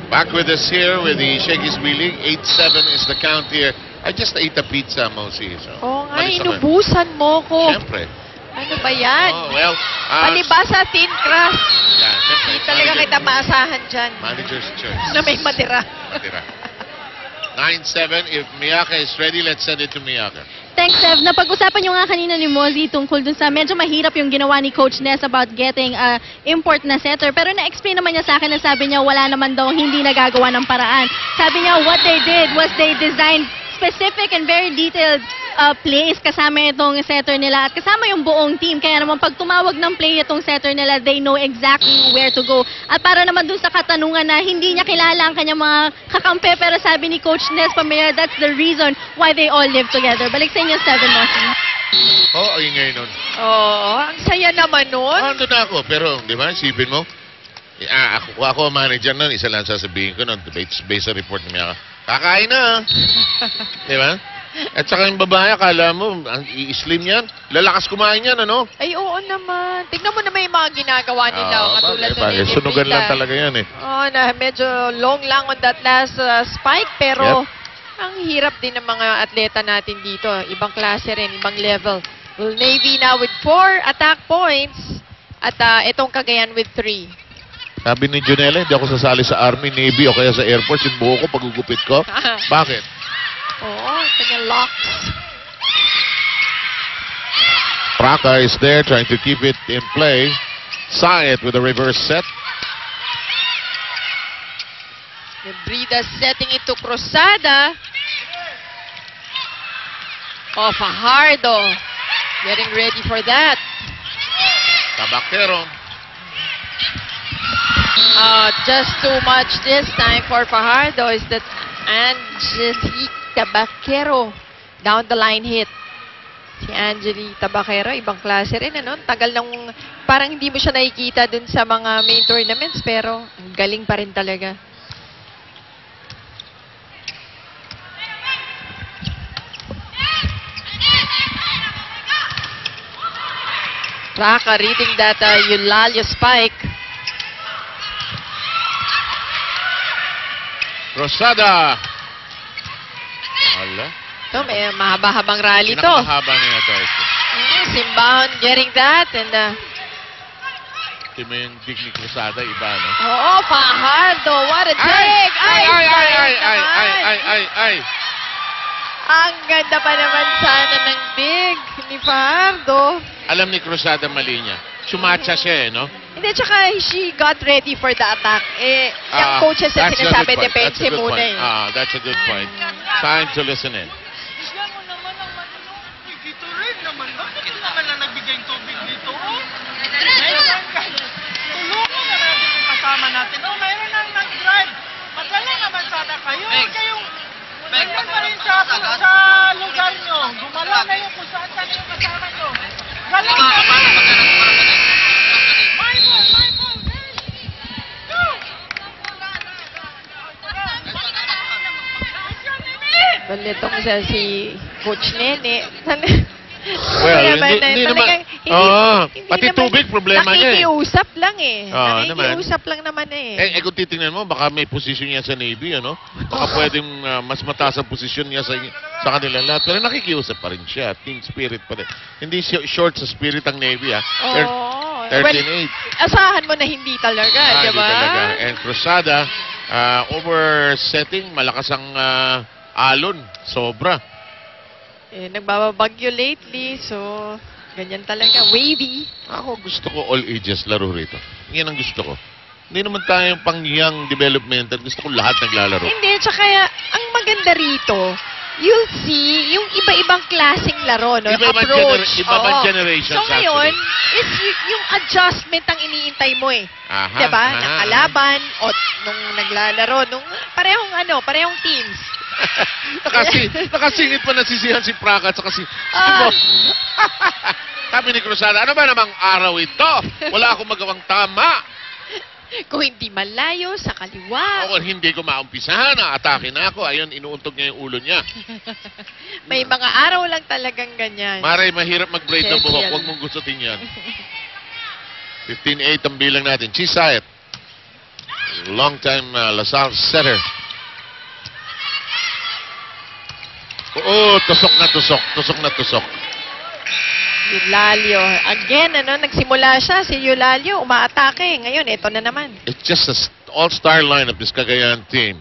Back with us here with the Shakey's Wheeling. 8-7 is the count here. I just ate a pizza, Mosi. So, Oo nga, malis naman. inubusan mo ko. Siyempre. Ano ba yan? Oh, well, Palibasa, thin crust. yeah, siyempre. Hindi talaga kita maasahan dyan. Manager's choice. Na may matira. Matira. 9-7. If Miyaka is ready, let's send it to Miyaka. Thanks, Sev. Napag-usapan nyo nga kanina ni Mozzie tungkol dun sa medyo mahirap yung ginawa ni Coach Ness about getting import na setter. Pero na-explain naman niya sa akin na sabi niya wala naman daw hindi nagagawa ng paraan. Sabi niya what they did was they designed specific and very detailed plays kasama itong setter nila at kasama yung buong team. Kaya naman pag tumawag ng play itong setter nila, they know exactly where to go. At para naman dun sa katanungan na hindi niya kilala ang kanyang mga kakampi, pero sabi ni Coach Ness Pamela, that's the reason why they all live together. Balik sa inyo, 7, Mosi. Oh, ingay nun. Oo, ang saya naman nun. Ando na ako, pero, di ba, isipin mo, ako manager nun, isa lang sasabihin ko nun, based sa report ni Miyaka, kakain na. Di ba? At saka yung babae, akala mo, i-slim yan. Lalakas kumain yan, ano? Ay, oo naman. Tignan mo naman yung mga ginagawa nila. Katulad ng bagay. Sunugan lang talaga yan eh. Oo, na medyo long lang on that last spike. Pero, ang hirap din ng mga atleta natin dito. Ibang klase rin, ibang level. Well, Navy now with 4 attack points. At itong Cagayan with 3. Sabi ni Junella, hindi ako sasali sa Army, Navy o kaya sa Air Force. Yung buho ko, pagugupit ko. Bakit? Oo, kanyang locks. Praka is there trying to keep it in play. Sayet with a reverse set. Brida setting it to Cruzada. Oh, Fajardo. Getting ready for that. Tabakero. Just too much this time for Fajardo is that Angelique Tabakero down the line hit. Si Angelique Tabakero, ibang klase rin, ano? Tagal nang, parang hindi mo siya nakikita dun sa mga main tournaments, pero ang galing pa rin talaga. Raka reading that Eulalia spike. Rosada. Hala. Ito, may mahaba-habang rally to. Pinakamahaba niya ito. Simbaon getting that. And, ito mo yung dig ni Cruzada, iba, no? oo, Fajardo. What a dig! Ay! Ang ganda pa naman sana ng dig ni Fajardo. Alam ni Cruzada mali niya. Sumatsa siya, no? Hindi, tsaka she got ready for the attack. Yung coaches na sinasabi, depense muna eh. That's a good point. Time to listen in. Isyan mo naman ang manunok. Dito rin naman. Bakit naman na nagbigay ng tubig dito? Tulungan na natin yung kasama natin. Oh, mayroon nang nag-drive. Madala naman sana kayo. Kayong ganyan pa rin sa lugar nyo. Gumalaw na yung kung saan yung kasama nyo. Galing naman. My ball, Go! Balitong si Coach Nene. Well, hindi naman. Pati tubig, problema niya eh. Nakikiusap lang eh. Naman. Nakikiusap lang naman eh. Kung titingnan mo, baka may posisyon niya sa Navy, ano? Baka pwedeng mas mataas ang posisyon niya sa kanila lahat. Pero nakikiusap pa rin siya. Team spirit pa rin. Hindi short sa spirit ang Navy, ha? 13-8. Well, asahan mo na hindi talaga, di ba? Hindi talaga. And Cruzada, oversetting, malakas ang alon. Sobra. Nagbabagyo lately, so ganyan talaga. Wavy. Ako gusto ko all ages laro rito. Yan ang gusto ko. Hindi naman tayong pang young developmental. Gusto ko lahat naglalaro. Hindi, tsaka ang maganda rito, you'll see yung iba-ibang klaseng laro, no? Approach. Iba-ibang generations. So ngayon, is yung adjustment ang iniintay mo eh. Diba? Ng kalaban o nung naglalaro, nung parehong teams. Nakasingit pa nasisihan si Praka at saka si sabi ni Cruzada, ano ba namang araw ito? Wala akong magawang tama. Kung hindi malayo, sa kaliwa. Oo, hindi ko maumpisahan. Atake na ako. Ayun, inuuntog niya yung ulo niya. May mga araw lang talagang ganyan. Maray, mahirap mag-braid ng buhok. Special. Huwag mong gustutin yan. 15-8 ang bilang natin. Chisayet. long-time LaSalle setter. Oo, tusok na tusok. Tusok na tusok. Eulalio. Again, nagsimula siya, si Eulalio, umaatake. Ngayon, ito na naman. It's just an all-star lineup, this Cagayan team.